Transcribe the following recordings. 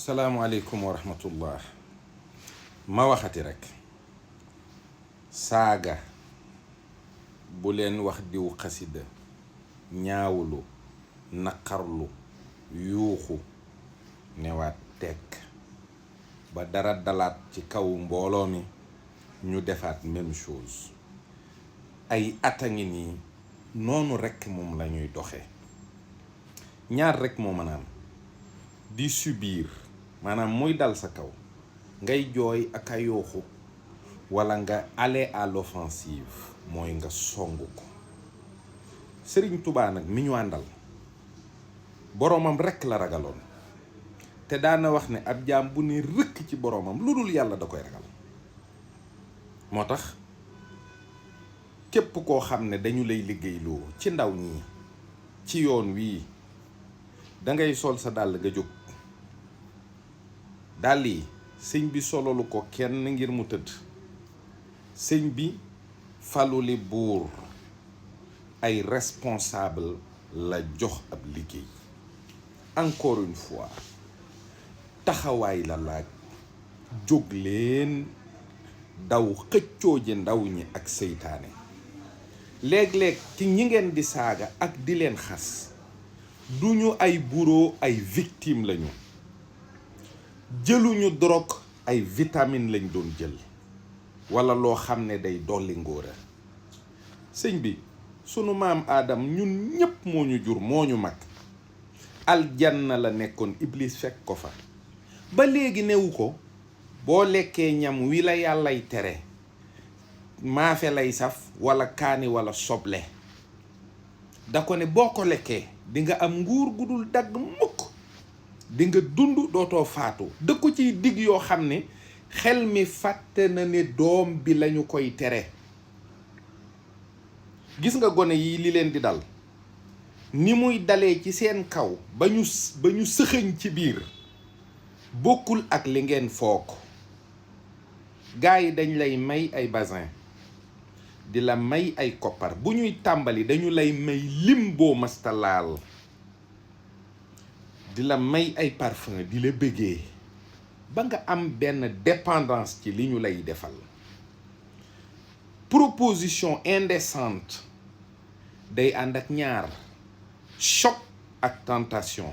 salaamualeykum wa rahmatullah. ma waxati rek saaga bu leen wax diw xasida ñaawlu naqarlu yuuxu newaat tekk ba dara dalaat ci kaw mbooloo mi ñu defaat même chose ay at a ngi nii noonu rekk moom la ñuy doxe ñaar rekk moo mën a am di subir maanaam muy dal sa kaw ngay jooy ak a yooxu walla nga aller à l'offensive mooy nga songu ko Sëriñ Tubaa nag mi ñu àndal boroomam rekk la ragaloon te daana wax ne ab jaam bu ne rëkk ci boroomam lu dul yàlla da koy ragal moo tax képp koo xam ne dañu lay liggéeyloo ci ndaw ñi ci yoon wii dangay sol sa dàll nga jóg dàll yi sëñ bi sololu ko kenn ngir mu tëdd sëñ bi faluli buur ay responsable la jox ab liggéey encore une fois taxawaay la laaj jóg leen daw xëccoo ji ndaw ñi ak seytaane léeg-léeg ci ñi ngeen di saaga ak di leen xas duñu ay bourreau ay victime lañu jëluñu drogue ay vitamine lañ doon jël walla loo xam ne day dolli ngóora sëñ bi sunu maam aadam ñun ñépp moo ñu jur moo ñu mag aljanna la nekkoon iblis fekk ko fa ba léegi newu ko boo lekkee ñam wi la yàllay tere maafe lay saf walla kaani walla soble da ko ne boo ko lekkee di nga am nguur gu dul dagg mukk di nga dund dootoo faatu da ko ciy digg yoo xam ne xel mi fàtte na ne doom bi lañu koy tere gis nga gone yi li leen di dal ni muy dalee ci seen kaw ba ñu sëxëñ ci biir bokkul ak li ngeen foog gaa yi dañ lay may ay basin di la may ay koppar bu ñuy tàmbali dañu lay may lim boo masta laal di la may ay parfum di la bëggee ba nga am benn dépendance ci li ñu lay defal proposition indécente day ànd ak ñaar choc ak tentation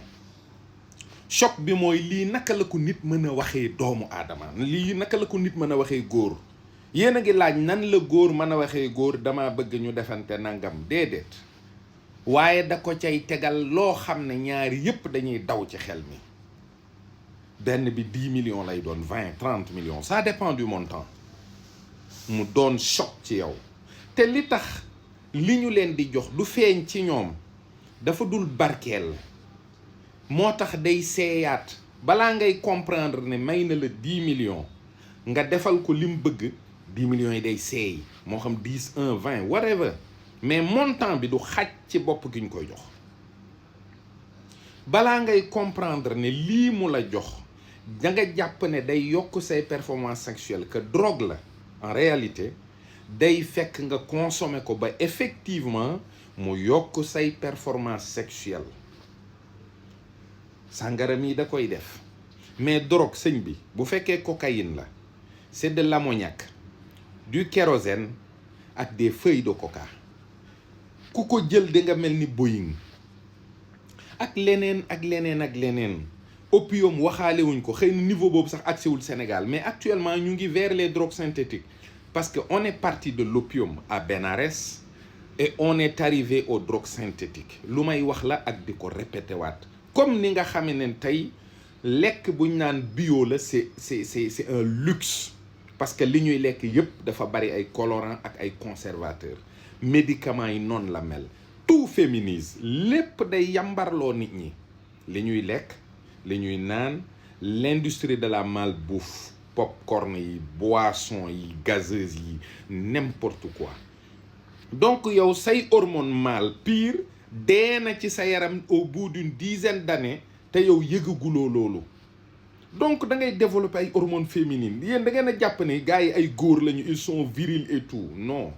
choc bi mooy lii naka la ko nit mën a waxee doomu aadama lii naka la ko nit mën a waxee góor yéen a ngi laaj nan la góor mën a waxee góor dama bëgg ñu defante nangam déedéet waaye da ko cay tegal loo xam ne ñaari yépp dañuy daw ci xel mi benn bi 10 millions lay doon 20 30 millions ça dépend du montant mu doon choc ci yow te li tax li ñu leen di jox du feeñ ci ñoom dafa dul barkeel moo tax day seeyaat balaa ngay comprendre ne may na la 10 millions nga defal ko lim bëgg 10 millions yi day seey moo xam 10 1 20 whatever mais montant bi du xaj ci bopp gi ñu koy jox balaa ngay comprendre ne lii mu la jox da nga jàpp ne day yokk say performance sexuelle que drogue la en réalité day fekk nga consommer ko ba effectivement mu yokk say performance sexuelle sàngara mi da koy def mais drogue sëñ bi bu fekkee cocaïne la c'est de l'ammoniac du kérosène ak des feuilles de coca ku ko jël di nga mel ni Boeing ak leneen ak leneen ak leneen opium waxaale wuñ ko xëy na niveau boobu sax agsiwul Sénégal mais actuellement ñu ngi vers les drogues synthétiques parce que on est parti de l'opium à Bénarès et on est arrivé aux drogues synthétiques lu may wax la ak di ko répété waat comme ni nga xamee ne tey lekk buñ naan bio la c'est un luxe parce que li ñuy lekk yépp dafa bari ay colorants ak ay conservateurs médicaments yi noonu la mel tout féminise lépp day yambarloo nit ñi li ñuy lekk li ñuy naan l'industrie de la malbouffe popcorn yi boisson yi gazeuse yi n'importe quoi donc yow say hormone mâle pire dee na ci sa yaram au bout d'une dizaine d'années te yow yëgaguloo loolu donc da ngay développer ay hormones féminines yéen da ngeen a jàpp ne gars yi ay góor lañu ils sont virils et tout non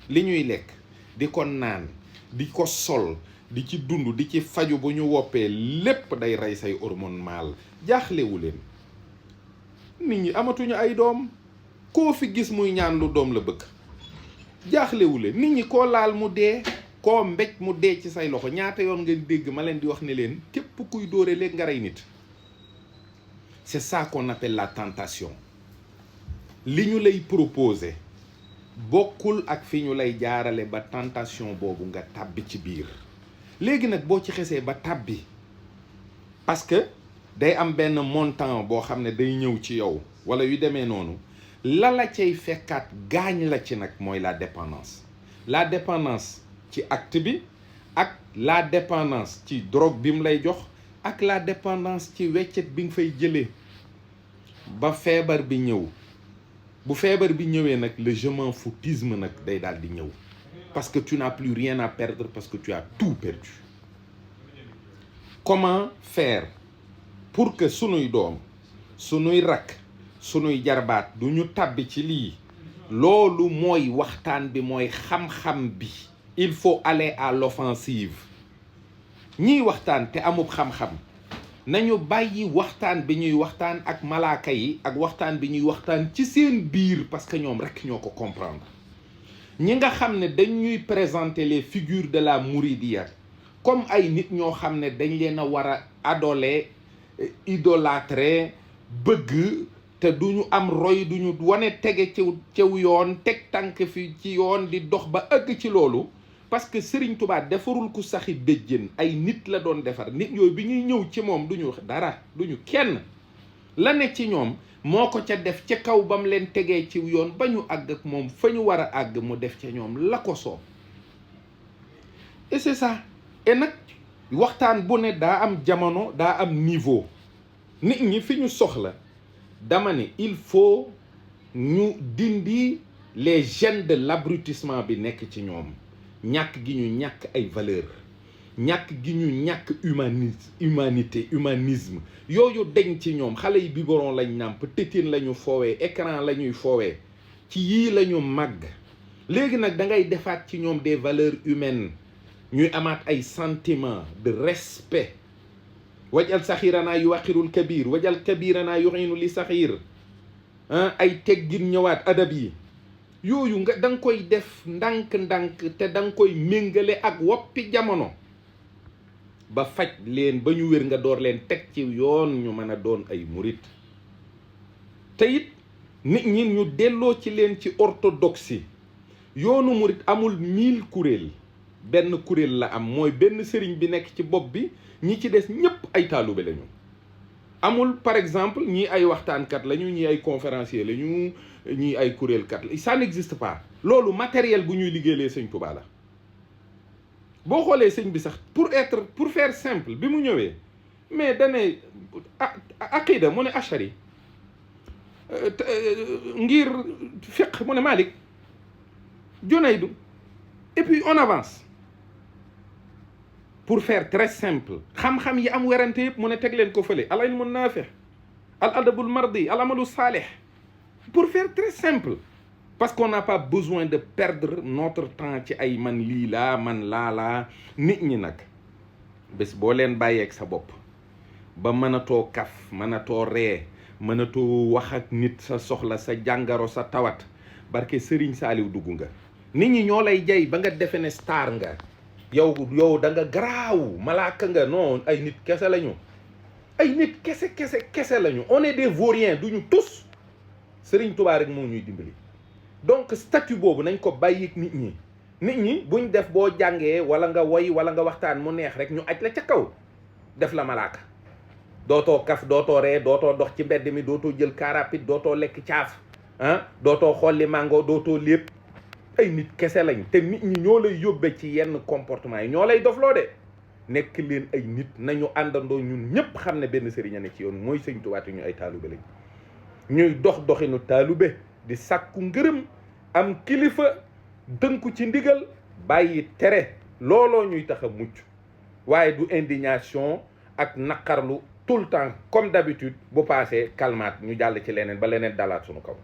li ñuy lekk di ko naan di ko sol di ci dund di ci faju bu ñu woppee lépp day rey say hormone mâle jaaxlewu leen. nit ñi amatuñu ay doom, koo fi gis muy ñaan lu doom la bëgg. jaaxlewu leen nit ñi koo laal mu dee, koo mbéj mu dee ci say loxo. ñaata yoon ngeen dégg ma leen di wax ne leen képp kuy dóore léegi nga rey nit. c'est ça qu'on appelle la tentation. li ñu lay proposer bokkul ak fi ñu lay jaarale ba tentation boobu nga tàbbi ci biir. léegi nag boo ci xesee ba tàbbi, parce que day am benn montant boo xam ne day ñëw ci yow wala yu demee noonu, la cay fekkaat gaañ la ci nag mooy la dépendance. la dépendance ci acte bi, ak la dépendance ci drogue bi mu lay jox, ak la dépendance ci weccet bi nga fay jëlee ba feebar bi ñëw. bu feebar bi ñëwee nag le je m'en foutisme nag day daal di ñëw, parce que tu n'as plus rien à perdre, parce que tu as tout perdu. Comment faire pour que sunuy doom, sunuy rakk, sunuy jarbaat du ñu tàbbi ci lii? loolu mooy waxtaan bi, mooy xam-xam bi. il faut aller à l'offensive. ñiy waxtaan te amub xam-xam nañu bàyyi waxtaan bi ñuy waxtaan ak malaaka yi, ak waxtaan bi ñuy waxtaan ci seen biir, parce que ñoom rekk ñoo ko comprendre. ñi nga xam ne dañuy présenter les figures de la mouridiya comme ay nit ñoo xam ne dañ leen a war a adoler, idolâtrer, bëgg, te duñu am roy, duñu wane tege ciw yoon, teg tànk fi ci yoon di dox ba ëgg ci loolu. parce que Serigne Touba defarul ku saxi béjjén, ay nit la doon defar. nit yooyu bi ñuy ñëw ci moom duñu dara, duñu kenn. la ne ci ñoom moo ko ca def ca kaw ba mu leen tegee ci yoon ba ñu àgg ak moom fa ñu war a àgg, mu def ca ñoom la ko soob. et c'est ça. et nag waxtaan bu ne daa am jamono, daa am niveau. nit ñi fi ñu soxla, dama ne il faut ñu dindi les gènes de l'abrutissement bi nekk ci ñoom. ñàkk gi ñu ñàkk ay valeur, ñàkk gi ñu ñàkk humanisme yooyu deñ ci ñoom. xale yi biberon lañ nàmp, tétine la ñu foowee, écran la ñuy foowee, ci yii la ñu màgg. léegi nag da ngay defaat ci ñoom des valeurs humaines, ñuy amaat ay sentiments de respect. wajal saxiiranaa yu waqirul kabir, wajal kabiranaa yuxiinu li saxiir. ay teggin ñëwaat, adab yi yooyu nga da nga koy def ndànk-ndànk, te da nga koy méngale ak woppi jamono ba faj leen ba ñu wér, nga door leen teg ci yoon ñu mën a doon ay murit. te it nit ñi ñu delloo ci leen ci orthodoxie. yoonu murit amul 1000 kuréel, benn kuréel la am, mooy benn sëriñ bi nekk ci bopp bi, ñi ci des ñëpp ay taalube lañu. amul par exemple ñii ay waxtaankat lañu, ñii ay conférencier lañu, ñii ay kuréelkat la. ça n'existe pas. loolu matériel bu ñuy liggéeyee sëñ Touba la. boo xoolee sëñ bi sax pour faire simple, bi mu ñëwee mais dane aqida mu ne ashari, ngir fiqh mu ne Malik, Junaydu, et puis on avance. pour faire très simple, xam-xam yi am werante yëpp mu ne teg leen ko fële. al ilmu naafi, al adabul mardi, al amalu saalih. pour faire très simple, parce qu'on n'a pas besoin de perdre notre temps ci ay man lii laa, man laa. nit ñi nag bés boo leen bàyyeeg sa bopp ba mënatoo kaf, mënatoo ree, mënatoo wax ak nit sa soxla, sa jàngaro, sa tawat, barke Serigne Saliou dugg nga. nit ñi ñoo lay jay ba nga defe ne star nga. yow da nga garaaw, malaaka nga. non, ay nit kese lañu. ay nit kese lañu. on est des vauriens, duñu tous. Serigne Touba rek moo ñuy dimbali. donc statut boobu nañ ko bàyyi nit ñi. nit ñi buñ def boo jàngee wala nga woy wala nga waxtaan mu neex rek ñu aj la ca kaw def la malaaka. dootoo kaf, dootoo ree, dootoo dox ci mbedd mi, dootoo jël car rapide, dootoo lekk caaf, dootoo xolli mango, dootoo lépp. ay nit kese lañ. te nit ñi ñoo lay yóbbe ci yenn comportement yi, ñoo lay dofloo de. nekk leen ay nit, nañu àndandoo ñun ñëpp xam ne benn sëriñ a ne ci yoon, mooy sëñ Tuubaa, te ñu ay taalube lañ. ñuy doxinu taalube, di sàkku ngërëm, am kilifa, dënku ci ndigal, bàyyi tere. looloo ñuy tax a mucc, waaye du indignation ak naqarlu tout le temps comme d'habitude. bu passé calmate ñu jàll ci leneen ba leneen dalaat suñu kaw.